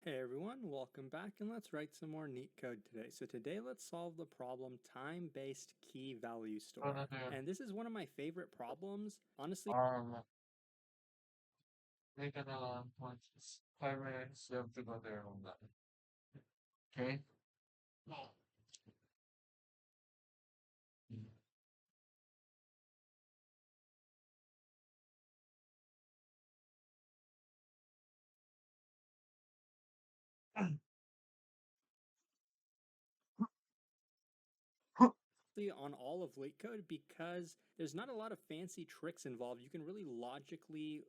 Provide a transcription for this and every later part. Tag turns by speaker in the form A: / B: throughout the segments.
A: Hey everyone, welcome back and let's write some more neat code today. So today let's solve the problem time-based key value store. And this is one of my favorite problems. Honestly,
B: Make an alarm once 5 minutes, you have to go there on that. Okay?
A: on all of LeetCode, because there's not a lot of fancy tricks involved, you can really logically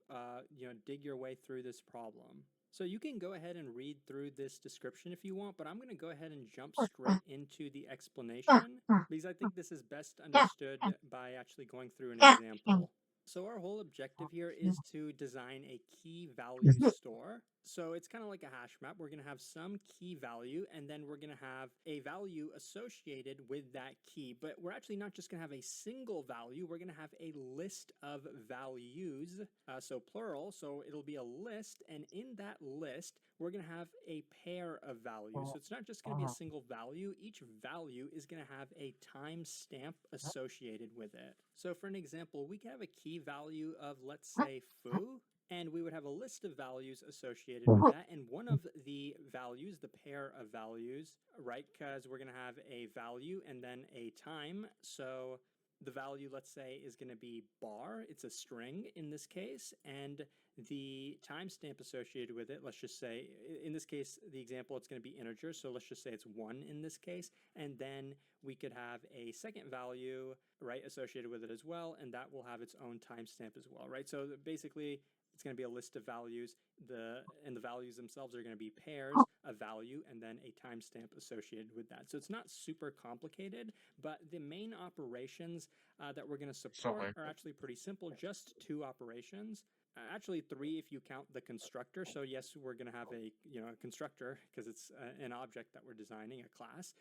A: dig your way through this problem. So you can go ahead and read through this description if you want, but I'm going to go ahead and jump straight into the explanation because I think this is best understood by actually going through an example. So our whole objective here is to design a key value store. So it's kind of like a hash map. We're going to have some key value, and then we're going to have a value associated with that key. But we're actually not just going to have a single value. We're going to have a list of values, so plural. So it'll be a list, and in that list, we're going to have a pair of values. So it's not just going to be a single value. Each value is going to have a timestamp associated with it. So for an example, we could have a key value of, let's say, foo, and we would have a list of values associated with that. And one of the values, the pair of values, right, because we're going to have a value and then a time. So the value, let's say, is going to be bar. It's a string in this case. And the timestamp associated with it, let's just say, in this case, the example, it's going to be integer. So let's just say it's 1 in this case. And then we could have a second value, right, associated with it as well. And that will have its own timestamp as well, right? So basically, it's going to be a list of values. And the values themselves are going to be pairs of value and then a timestamp associated with that. So it's not super complicated, but the main operations that we're going to support are actually pretty simple, just 2 operations. Actually 3 if you count the constructor. So yes, we're going to have a constructor because it's an object that we're designing, a class.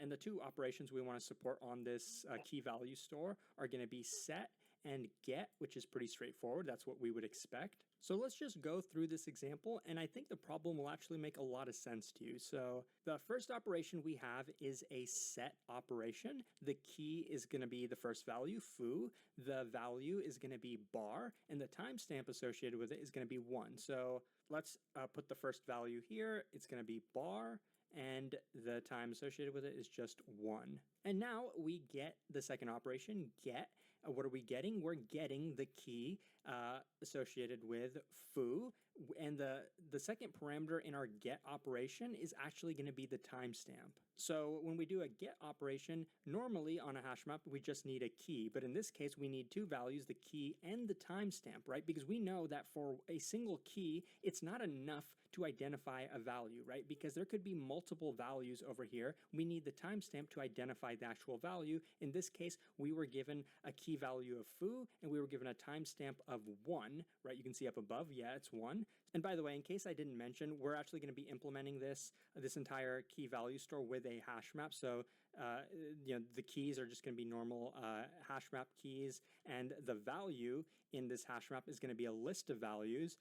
A: And the 2 operations we want to support on this key value store are going to be set and get, which is pretty straightforward. That's what we would expect. So let's just go through this example, and I think the problem will actually make a lot of sense to you. So the first operation we have is a set operation. The key is going to be the first value, foo. The value is going to be bar, and the timestamp associated with it is going to be 1. So let's put the first value here. It's going to be bar, and the time associated with it is just 1. And now we get the second operation, get. What are we getting? We're getting the key associated with foo. And the second parameter in our get operation is actually going to be the timestamp. So when we do a get operation, normally on a hash map, we just need a key. But in this case, we need 2 values, the key and the timestamp, right? Because we know that for a single key, it's not enough to identify a value, right? Because there could be multiple values over here. We need the timestamp to identify the actual value. In this case, we were given a key value of foo, and we were given a timestamp of 1, right? You can see up above, yeah, it's 1. And by the way, in case I didn't mention, we're actually going to be implementing this entire key value store with a hash map. So the keys are just going to be normal hash map keys, and the value in this hash map is going to be a list of values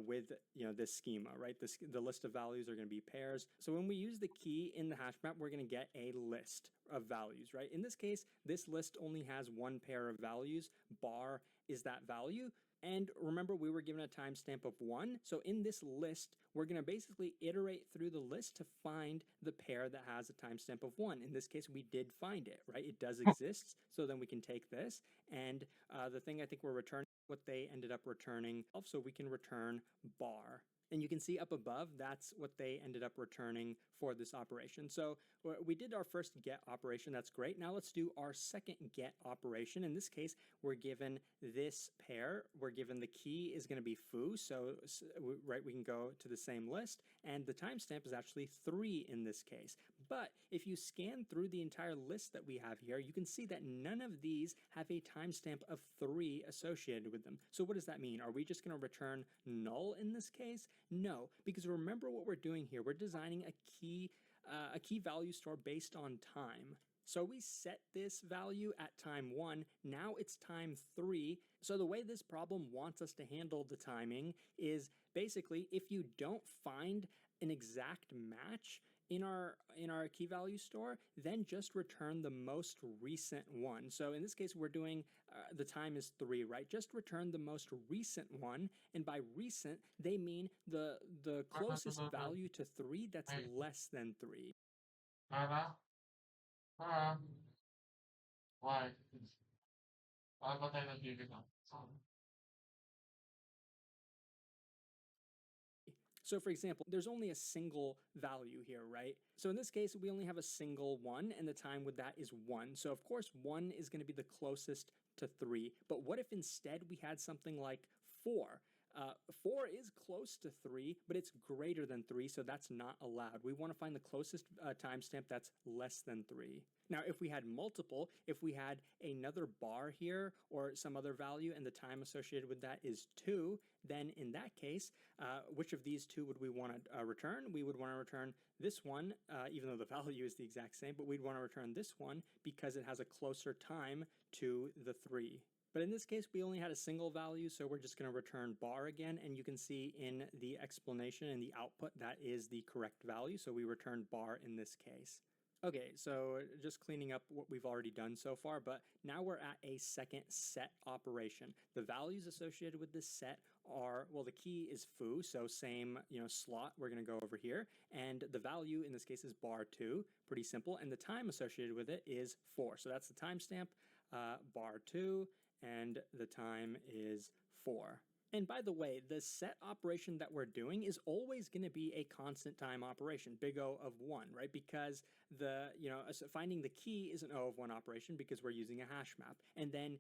A: with this schema, right? The list of values are going to be pairs. So when we use the key in the hash map, we're going to get a list of values, right? In this case, this list only has 1 pair of values. Bar is that value. And remember, we were given a timestamp of 1. So in this list, we're going to basically iterate through the list to find the pair that has a timestamp of 1. In this case, we did find it, right? It does exist. So then we can take this. And the thing I think we're returning, what they ended up returning, so we can return bar. And you can see up above, that's what they ended up returning for this operation. So we did our first get operation. That's great. Now let's do our second get operation. In this case, we're given this pair. We're given the key is going to be foo. So, right, we can go to the same list. And the timestamp is actually 3 in this case. But if you scan through the entire list that we have here, you can see that none of these have a timestamp of 3 associated with them. So what does that mean? Are we just going to return null in this case? No, because remember what we're doing here. We're designing a key value store based on time. So we set this value at time 1. Now it's time 3. So the way this problem wants us to handle the timing is basically if you don't find an exact match in our key value store, then just return the most recent one. So in this case, we're doing the time is 3, right? Just return the most recent one, and by recent, they mean the closest value to 3 that's less than 3.
B: Why? Why ba tayo nagbibilang?
A: So for example, there's only a single value here, right? So in this case, we only have a single 1, and the time with that is 1. So of course, 1 is going to be the closest to 3. But what if instead we had something like 4? 4 is close to 3, but it's greater than 3, so that's not allowed. We want to find the closest timestamp that's less than 3. Now, if we had multiple, if we had another bar here or some other value and the time associated with that is 2, then in that case, which of these 2 would we want to return? We would want to return this one, even though the value is the exact same, but we'd want to return this one because it has a closer time to the 3. But in this case, we only had a single value, so we're just going to return bar again, and you can see in the explanation and the output that is the correct value, so we returned bar in this case. Okay, so just cleaning up what we've already done so far, but now we're at a second set operation. The values associated with this set are, well, the key is foo, so same, slot, we're going to go over here, and the value in this case is bar 2, pretty simple, and the time associated with it is 4. So that's the timestamp, bar 2, and the time is 4. And by the way, the set operation that we're doing is always going to be a constant time operation, big O of 1, right? Because finding the key is an O of 1 operation because we're using a hash map. And then,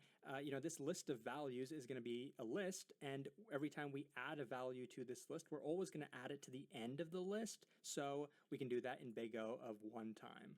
A: this list of values is going to be a list, and every time we add a value to this list, we're always going to add it to the end of the list. So we can do that in big O of 1 time.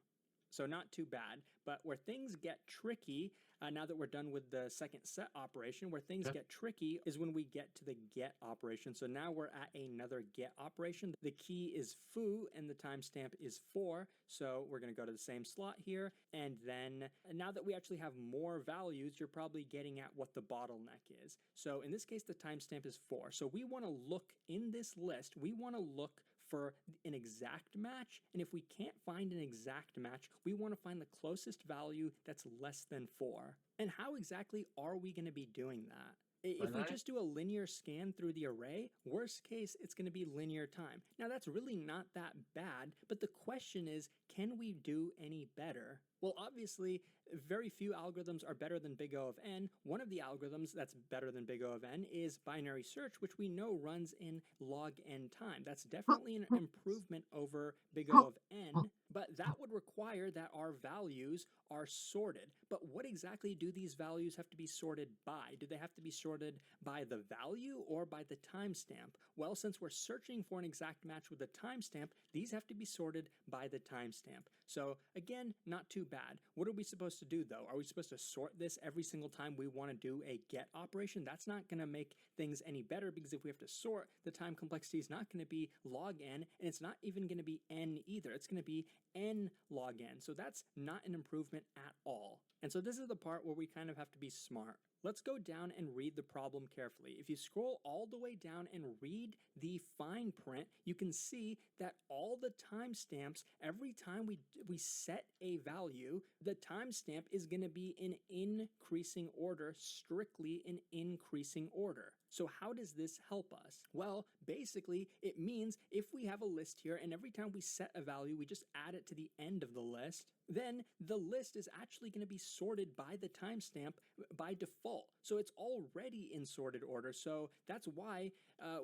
A: So not too bad, but where things get tricky, now that we're done with the second set operation, where things get tricky is when we get to the get operation. So now we're at another get operation. The key is foo and the timestamp is 4. So we're going to go to the same slot here. And then now that we actually have more values, you're probably getting at what the bottleneck is. So in this case, the timestamp is 4. So we want to look in this list, we want to look for an exact match, and if we can't find an exact match, we want to find the closest value that's less than 4. And how exactly are we going to be doing that? If we just do a linear scan through the array, worst case, it's going to be linear time. Now, that's really not that bad, but the question is, can we do any better? Well, obviously, very few algorithms are better than big O of n. One of the algorithms that's better than big O of n is binary search, which we know runs in log n time. That's definitely an improvement over big O of n, but that would require that our values are sorted. But what exactly do these values have to be sorted by? Do they have to be sorted by the value or by the timestamp? Well, since we're searching for an exact match with a timestamp, these have to be sorted by the timestamp. So again, not too bad. What are we supposed to do though? Are we supposed to sort this every single time we want to do a get operation? That's not going to make things any better, because if we have to sort, the time complexity is not going to be log n, and it's not even going to be n either. It's going to be n log n. So that's not an improvement at all. And so this is the part where we kind of have to be smart. Let's go down and read the problem carefully. If you scroll all the way down and read the fine print, you can see that all the timestamps, every time we set a value, the timestamp is going to be in increasing order, strictly in increasing order. So how does this help us? Well, basically, it means if we have a list here and every time we set a value, we just add it to the end of the list, then the list is actually going to be sorted by the timestamp by default. So it's already in sorted order. So that's why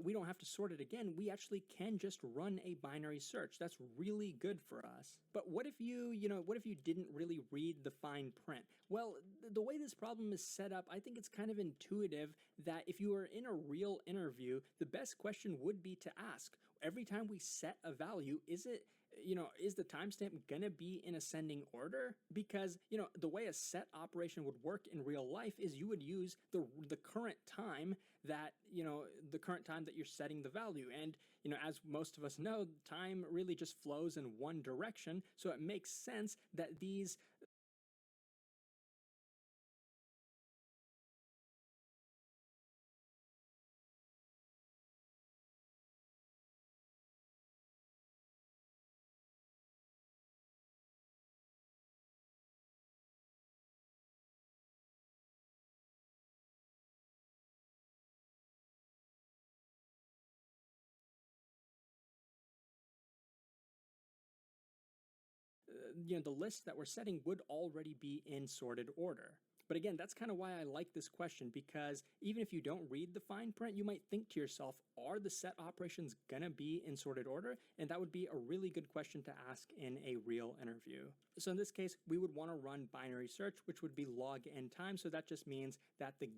A: we don't have to sort it again. We actually can just run a binary search. That's really good for us. But what if you didn't really read the fine print? Well, the way this problem is set up, I think it's kind of intuitive that if you were in a real interview, the best question would be to ask, every time we set a value, is the timestamp gonna be in ascending order? Because, the way a set operation would work in real life is you would use the current time that, the current time that you're setting the value. And, as most of us know, time really just flows in one direction. So it makes sense that these the list that we're setting would already be in sorted order. But again, that's kind of why I like this question, because even if you don't read the fine print, you might think to yourself, are the set operations gonna be in sorted order? And that would be a really good question to ask in a real interview. So in this case, we would want to run binary search, which would be log n time. So that just means that the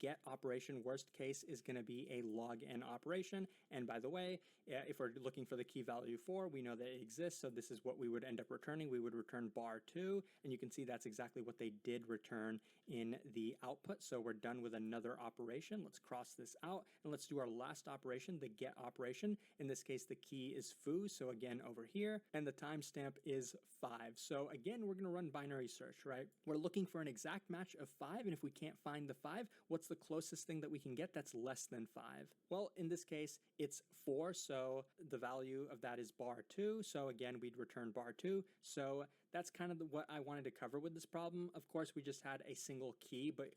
A: get operation, worst case, is going to be a log n operation. And by the way, if we're looking for the key value 4, we know that it exists, so this is what we would end up returning. We would return bar 2, and you can see that's exactly what they did return in the output. So we're done with another operation. Let's cross this out, and let's do our last operation, the get operation. In this case, the key is foo, so again over here, and the timestamp is 5. So again, we're going to run binary search, right? We're looking for an exact match of 5, and if we can't find the 5, what's the closest thing that we can get that's less than 5? Well, in this case, it's 4, so the value of that is bar 2. So again, we'd return bar 2. So that's kind of what I wanted to cover with this problem. Of course, we just had a single key, but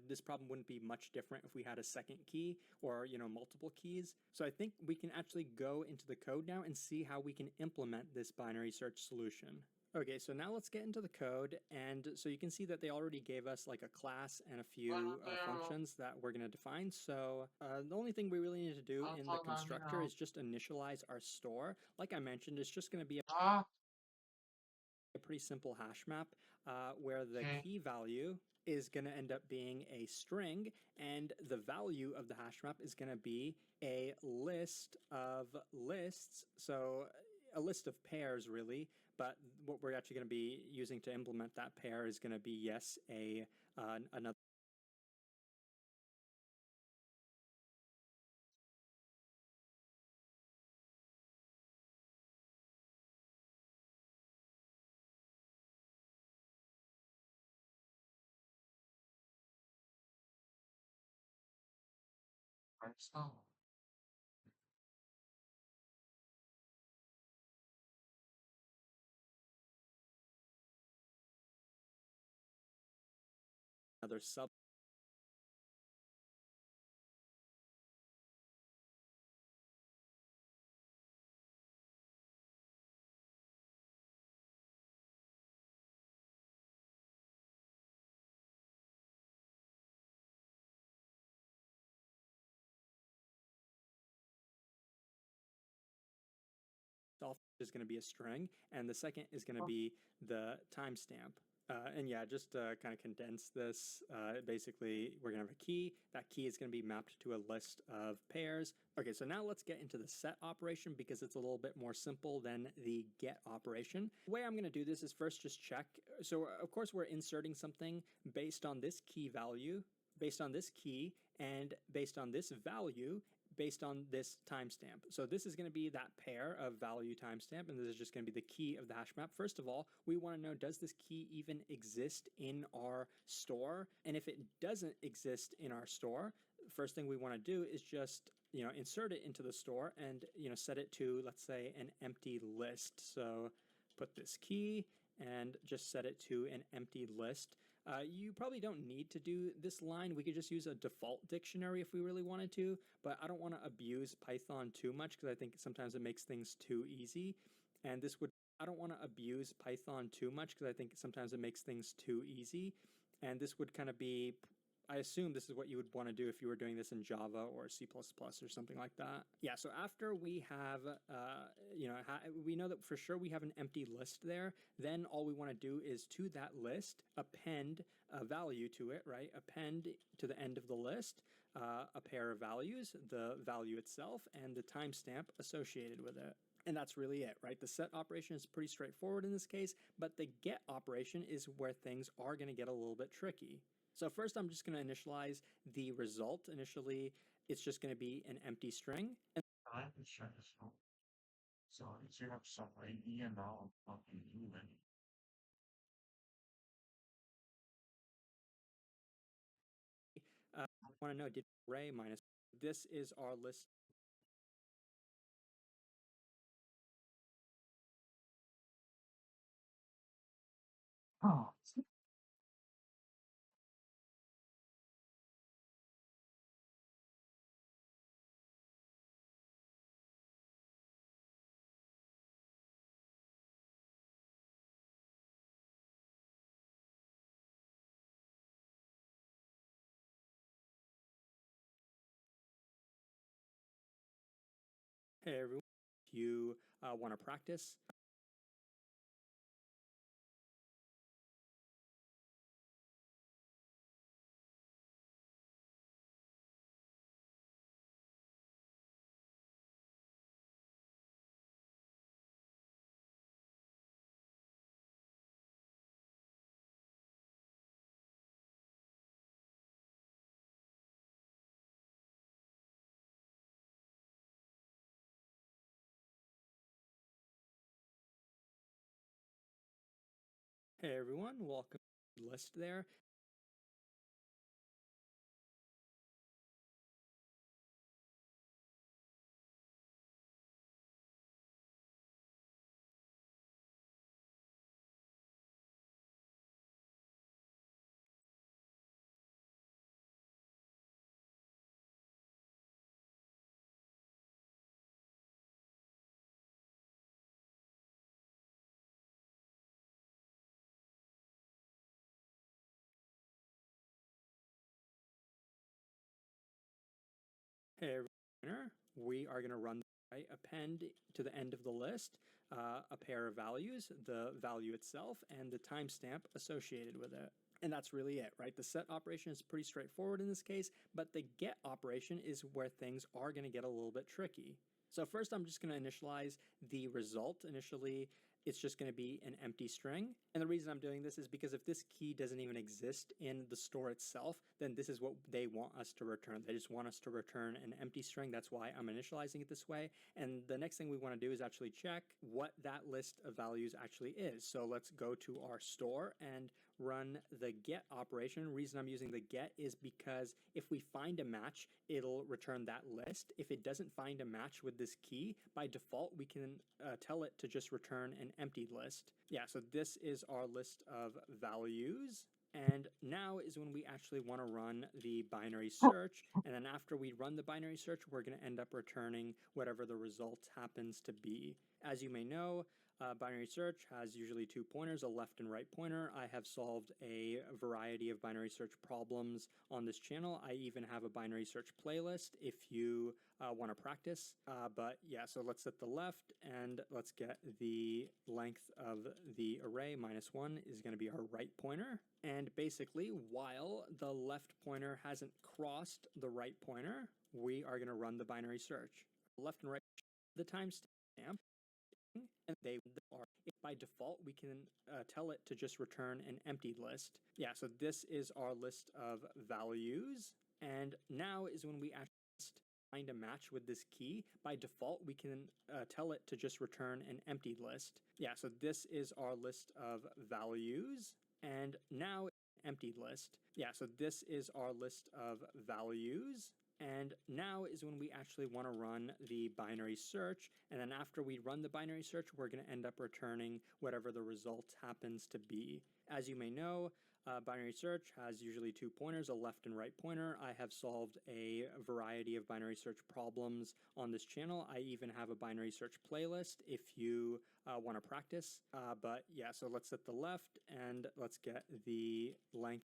A: this problem wouldn't be much different if we had a second key or multiple keys. So I think we can actually go into the code now and see how we can implement this binary search solution. Okay, so now let's get into the code, and so you can see that they already gave us like a class and a few functions that we're going to define. So the only thing we really need to do in the constructor is just initialize our store. Like I mentioned, it's just going to be a pretty simple hash map where the key value is going to end up being a string, and the value of the hash map is going to be a list of lists. So a list of pairs, really, but what we're actually going to be using to implement that pair is going to be, yes, another sub. Is going to be a string, and the second is going to be the timestamp. And yeah, just to kind of condense this, basically we're going to have a key. That key is going to be mapped to a list of pairs. Okay, so now let's get into the set operation because it's a little bit more simple than the get operation. The way I'm going to do this is first just check. So of course we're inserting something based on this key value. based on this key and based on this value based on this timestamp. So this is going to be that pair of value timestamp, and this is just going to be the key of the hash map. First of all, we want to know, does this key even exist in our store? And if it doesn't exist in our store, first thing we want to do is just insert it into the store and set it to, let's say, an empty list. So put this key and just set it to an empty list. You probably don't need to do this line. We could just use a default dictionary if we really wanted to, but I don't want to abuse Python too much because I think sometimes it makes things too easy. And I don't want to abuse Python too much because I think sometimes it makes things too easy. And this would kind of be, I assume this is what you would want to do if you were doing this in Java or C++ or something like that. Yeah, so after we have, we know that for sure we have an empty list there, then all we want to do is to that list, append a value to it, right? Append to the end of the list a pair of values, the value itself, and the timestamp associated with it. And that's really it, right? The set operation is pretty straightforward in this case, but the get operation is where things are going to get a little bit tricky. So first I'm just going to initialize the result. Initially, it's just going to be an empty string. And
B: I can check this out. So if you have some idea now of what you do, then
A: I want to know, did array minus, this is our list.
B: oh,
A: Hey everyone, if you want to practice, hey everyone, welcome to the list there. Hey everyone, we are going to run, right? Append to the end of the list a pair of values, the value itself, and the timestamp associated with it. And that's really it, right? The set operation is pretty straightforward in this case, but the get operation is where things are going to get a little bit tricky. So first I'm just going to initialize the result. Initially, it's just going to be an empty string. And the reason I'm doing this is because if this key doesn't even exist in the store itself, then this is what they want us to return. They just want us to return an empty string. That's why I'm initializing it this way. And the next thing we want to do is actually check what that list of values actually is. So let's go to our store and run the get operation. The reason I'm using the get is because if we find a match, it'll return that list. If it doesn't find a match with this key, by default, we can tell it to just return an empty list. Yeah, so this is our list of values. And now is when we actually want to run the binary search. And then after we run the binary search, we're going to end up returning whatever the result happens to be. As you may know, binary search has usually 2 pointers, a left and right pointer. I have solved a variety of binary search problems on this channel. I even have a binary search playlist if you want to practice. But yeah, so let's set the left and let's get the length of the array -1 is going to be our right pointer. And basically, while the left pointer hasn't crossed the right pointer, we are going to run the binary search. Left and right, the timestamp, and they are by default, we can tell it to just return an empty list. Yeah, so this is our list of values. And now is when we actually find a match with this key. By default, we can tell it to just return an empty list. Yeah, so this is our list of values. And now empty list. Yeah, so this is our list of values. And now is when we actually want to run the binary search. And then after we run the binary search, we're going to end up returning whatever the result happens to be. As you may know, binary search has usually 2 pointers, a left and right pointer. I have solved a variety of binary search problems on this channel. I even have a binary search playlist if you want to practice. But yeah, so let's set the left and let's get the length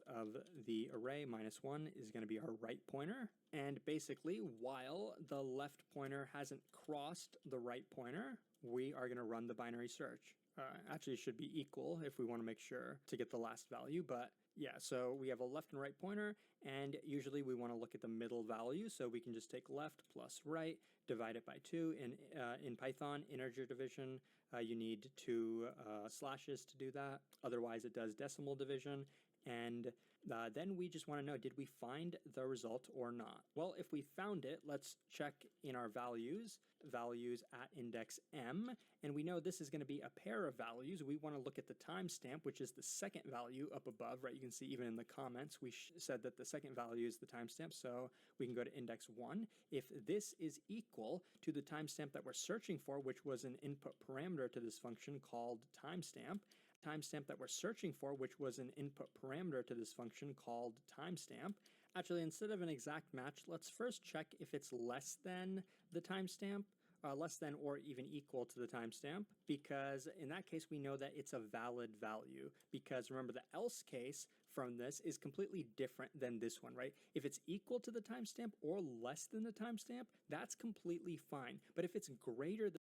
A: of the array -1 is going to be our right pointer. And basically, while the left pointer hasn't crossed the right pointer, we are going to run the binary search. Actually, it should be equal if we want to make sure to get the last value, but yeah, so we have a left and right pointer, and usually we want to look at the middle value, so we can just take left plus right, divide it by 2. In Python, integer division, you need 2 slashes to do that. Otherwise, it does decimal division. And then we just want to know, did we find the result or not? Well, if we found it, let's check in our values at index m, and we know this is going to be a pair of values. We want to look at the timestamp, which is the second value up above, right? You can see even in the comments, we said that the second value is the timestamp, so we can go to index 1. If this is equal to the timestamp that we're searching for, which was an input parameter to this function called timestamp, that we're searching for, which was an input parameter to this function called timestamp. Actually, instead of an exact match, let's first check if it's less than the timestamp, less than or even equal to the timestamp, because in that case, we know that it's a valid value, because remember the else case from this is completely different than this one, right? If it's equal to the timestamp or less than the timestamp, that's completely fine. But if it's greater than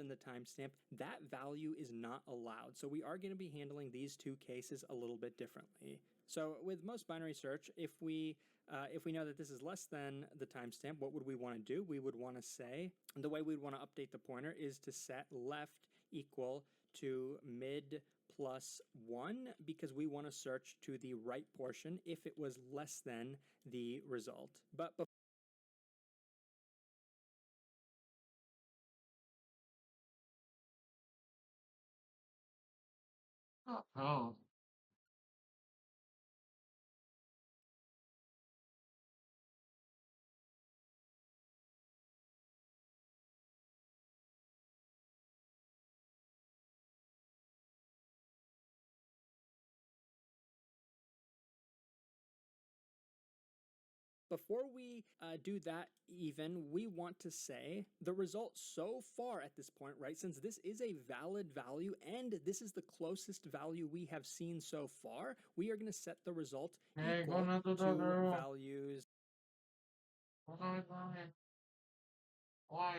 A: the timestamp, that value is not allowed. So we are going to be handling these 2 cases a little bit differently. So with most binary search, if we know that this is less than the timestamp, what would we want to do? We would want to say, the way we'd want to update the pointer is to set left equal to mid plus 1, because we want to search to the right portion if it was less than the result. But
B: Oh.
A: before we do that even, we want to say the result so far at this point, right? Since this is a valid value and this is the closest value we have seen so far, we are going to set the result
B: Hey,
A: equal
B: go to
A: to
B: the
A: values.
B: Why?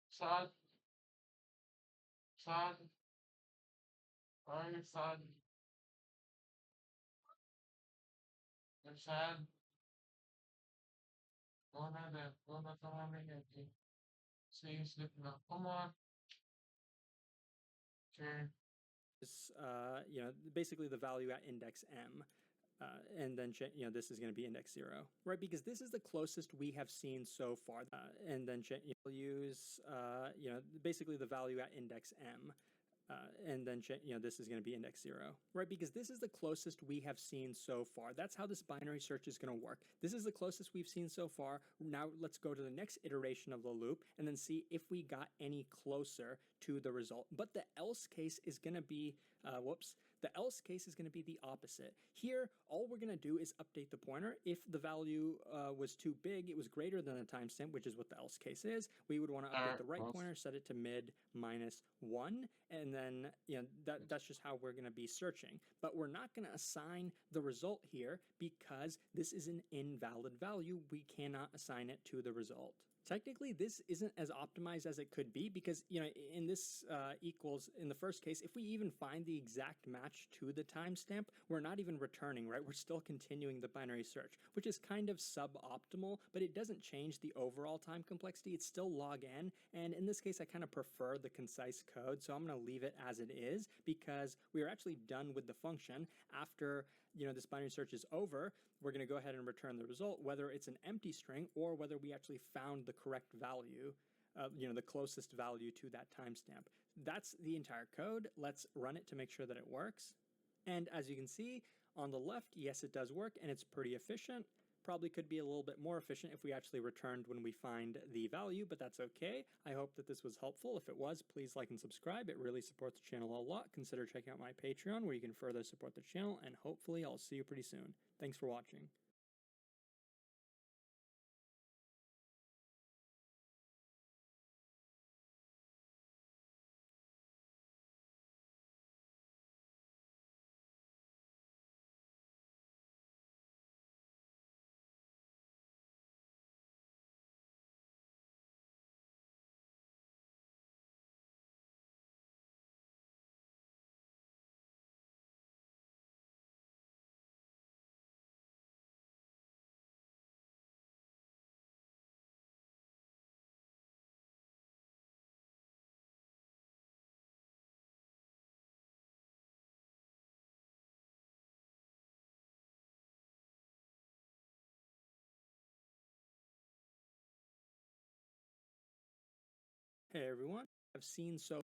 B: Sad. Sad. Why are you sad? You're sad. Go na then. Go na to mommy. Okay. So you sleep now. Come on. Okay.
A: is, basically the value at index m. And then this is going to be index 0, right? Because this is the closest we have seen so far. And then we'll use basically the value at index m. And then this is going to be index 0, right? Because this is the closest we have seen so far. That's how this binary search is going to work. This is the closest we've seen so far. Now let's go to the next iteration of the loop and then see if we got any closer to the result. But the else case is going to be, the else case is going to be the opposite. Here, all we're going to do is update the pointer. If the value was too big, it was greater than the timestamp, which is what the else case is, we would want to update the right pointer, set it to mid -1, and then that's just how we're going to be searching. But we're not going to assign the result here because this is an invalid value. We cannot assign it to the result. Technically, this isn't as optimized as it could be because, in this equals, in the first case, if we even find the exact match to the timestamp, we're not even returning, right? We're still continuing the binary search, which is kind of suboptimal, but it doesn't change the overall time complexity. It's still log n, and in this case, I kind of prefer the concise code, so I'm going to leave it as it is because we are actually done with the function. After this binary search is over, we're going to go ahead and return the result, whether it's an empty string or whether we actually found the correct value, the closest value to that timestamp. That's the entire code. Let's run it to make sure that it works. And as you can see on the left, yes, it does work and it's pretty efficient. Probably could be a little bit more efficient if we actually returned when we find the value, but that's okay. I hope that this was helpful. If it was, please like and subscribe. It really supports the channel a lot. Consider checking out my Patreon where you can further support the channel, and hopefully I'll see you pretty soon. Thanks for watching. Hey everyone, I've seen so